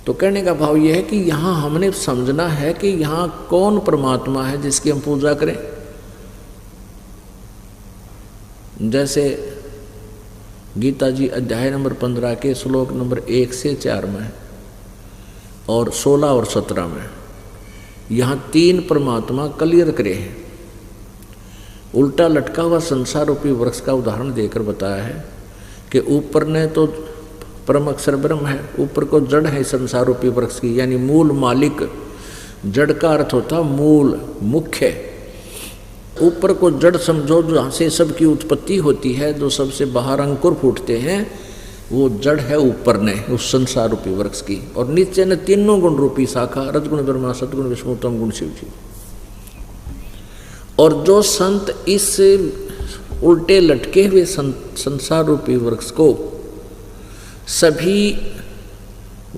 तो कहने का भाव यह है कि यहाँ हमने समझना है कि यहाँ कौन परमात्मा है जिसकी हम पूजा करें। जैसे गीता जी अध्याय नंबर 15 के श्लोक नंबर 1 से 4 में और 16 और 17 में यहाँ 3 परमात्मा क्लियर करे हैं। उल्टा लटका हुआ संसार रूपी वृक्ष का उदाहरण देकर बताया है कि ऊपर ने तो परम अक्षर ब्रह्म है, ऊपर को जड़ है संसार रूपी वृक्ष की, यानी मूल मालिक। जड़ का अर्थ होता मूल, मुख्य। ऊपर को जड़ समझो, जहाँ से सबकी उत्पत्ति होती है, जो सबसे बाहर अंकुर फूटते हैं, वो जड़ है ऊपर ने उस संसार रूपी वृक्ष की। और नीचे ने तीनों गुण रूपी शाखा, रजगुण ब्रह्मा, सतगुण विष्णु, तम गुण शिव जी। और जो संत इस उल्टे लटके हुए संसार रूपी वृक्ष को सभी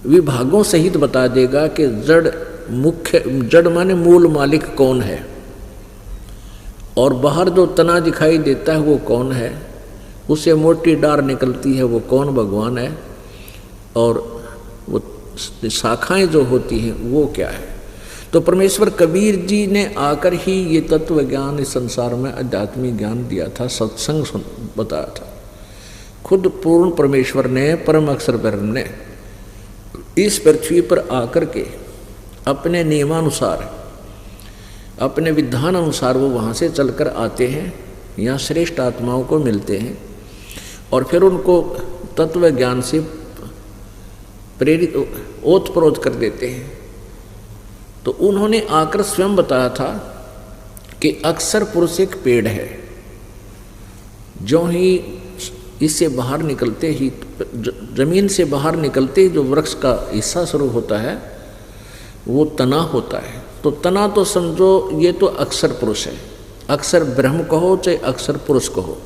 विभागों सहित बता देगा कि जड़ मुख्य, जड़ माने मूल मालिक कौन है, और बाहर जो तना दिखाई देता है वो कौन है, उससे मोटी डार निकलती है वो कौन, भगवान है, और वो शाखाएं जो होती हैं वो क्या है। तो परमेश्वर कबीर जी ने आकर ही ये तत्व ज्ञान इस संसार में आध्यात्मिक ज्ञान दिया था, सत्संग बताया था। खुद पूर्ण परमेश्वर ने, परम अक्षर ब्रह्म ने इस पृथ्वी पर आकर के अपने नियमानुसार, अपने विधान अनुसार वो वहाँ से चलकर आते हैं, यहाँ श्रेष्ठ आत्माओं को मिलते हैं और फिर उनको तत्व ज्ञान से प्रेरित ओतप्रोत कर देते हैं। तो उन्होंने आकर स्वयं बताया था कि अक्षर पुरुष एक पेड़ है, जो ही इससे बाहर निकलते ही, जमीन से बाहर निकलते ही जो वृक्ष का हिस्सा शुरू होता है वो तना होता है। तो तना तो समझो ये तो अक्षर पुरुष है, अक्षर ब्रह्म कहो चाहे अक्षर पुरुष कहो।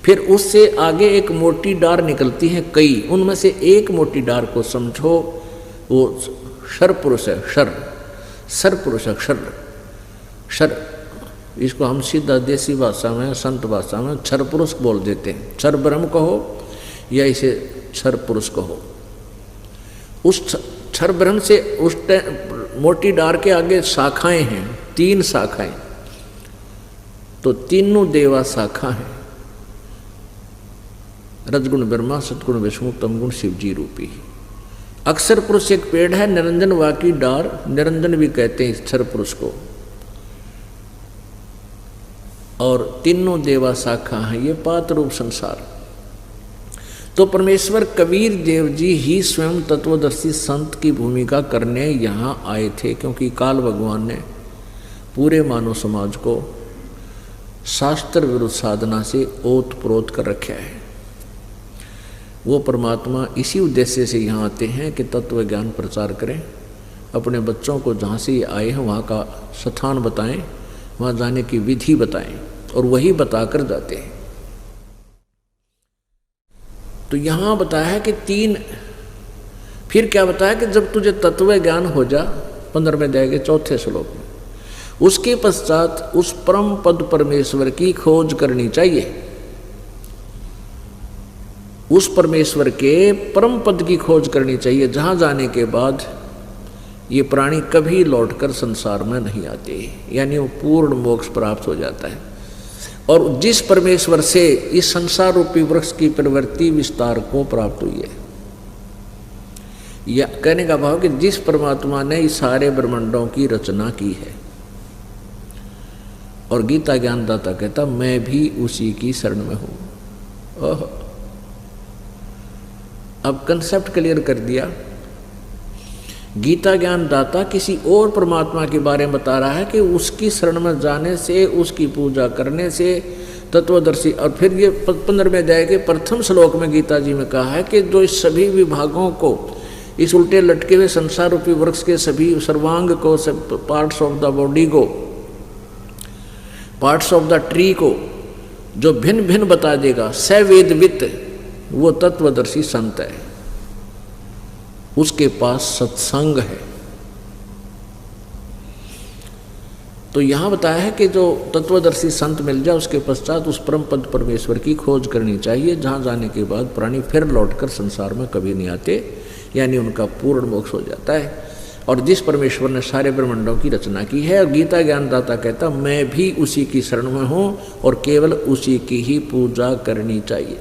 फिर उससे आगे एक मोटी डार निकलती है कई, उनमें से एक मोटी डार को समझो वो क्षर पुरुष है, क्षर, सर पुरुष है, क्षर, क्षर। इसको हम सीधा देसी भाषा में, संत भाषा में क्षर पुरुष बोल देते हैं। क्षर ब्रह्म कहो या इसे क्षर पुरुष कहो। उस क्षर ब्रह्म से उस मोटी डार के आगे शाखाएं हैं, 3 शाखाएं, तो तीनों देवा शाखा हैं, रजगुण ब्रह्मा, सतगुण विष्णु, तमगुण शिव जी रूपी। अक्षर पुरुष एक पेड़ है, निरंजन वाकी डार, निरंजन भी कहते हैं क्षर पुरुष को, और तीनों देवा शाखा हैं, ये पात रूप संसार। तो परमेश्वर कबीर देव जी ही स्वयं तत्वदर्शी संत की भूमिका करने यहाँ आए थे, क्योंकि काल भगवान ने पूरे मानव समाज को शास्त्र विरुद्ध साधना से ओतप्रोत कर रखा है। वो परमात्मा इसी उद्देश्य से यहाँ आते हैं कि तत्व ज्ञान प्रचार करें, अपने बच्चों को जहाँ से आए हैं वहाँ का स्थान बताएं, वहाँ जाने की विधि बताएं, और वही बताकर जाते हैं। तो यहाँ बताया है कि 3, फिर क्या बताया कि जब तुझे तत्व ज्ञान हो जा, 15वें अध्याय के 4थे श्लोक में, उसके पश्चात उस परम पद परमेश्वर की खोज करनी चाहिए। उस परमेश्वर के परम पद की खोज करनी चाहिए, जहाँ जाने के बाद ये प्राणी कभी लौटकर संसार में नहीं आते, यानी वो पूर्ण मोक्ष प्राप्त हो जाता है। और जिस परमेश्वर से इस संसार रूपी वृक्ष की प्रवृत्ति विस्तार को प्राप्त हुई है, या कहने का भाव कि जिस परमात्मा ने इस सारे ब्रह्मांडों की रचना की है। और गीता ज्ञानदाता कहता मैं भी उसी की शरण में हूं। ओह, अब कंसेप्ट क्लियर कर दिया। गीता ज्ञानदाता किसी और परमात्मा के बारे में बता रहा है कि उसकी शरण में जाने से, उसकी पूजा करने से तत्वदर्शी। और फिर ये 15वें अध्याय के प्रथम श्लोक में गीता जी में कहा है कि जो इस सभी विभागों को, इस उल्टे लटके हुए संसार रूपी वृक्ष के सभी सर्वांग को, सब पार्ट्स ऑफ द बॉडी को, पार्ट्स ऑफ द ट्री को जो भिन्न भिन्न बता देगा, सवेदवित, वो तत्वदर्शी संत है, उसके पास सत्संग है। तो यहाँ बताया है कि जो तत्वदर्शी संत मिल जाए उसके पश्चात उस परम पद परमेश्वर की खोज करनी चाहिए, जहाँ जाने के बाद प्राणी फिर लौटकर संसार में कभी नहीं आते। यानी उनका पूर्ण मोक्ष हो जाता है। और जिस परमेश्वर ने सारे ब्रह्मांडों की रचना की है, और गीता ज्ञानदाता कहता मैं भी उसी की शरण में हूँ और केवल उसी की ही पूजा करनी चाहिए।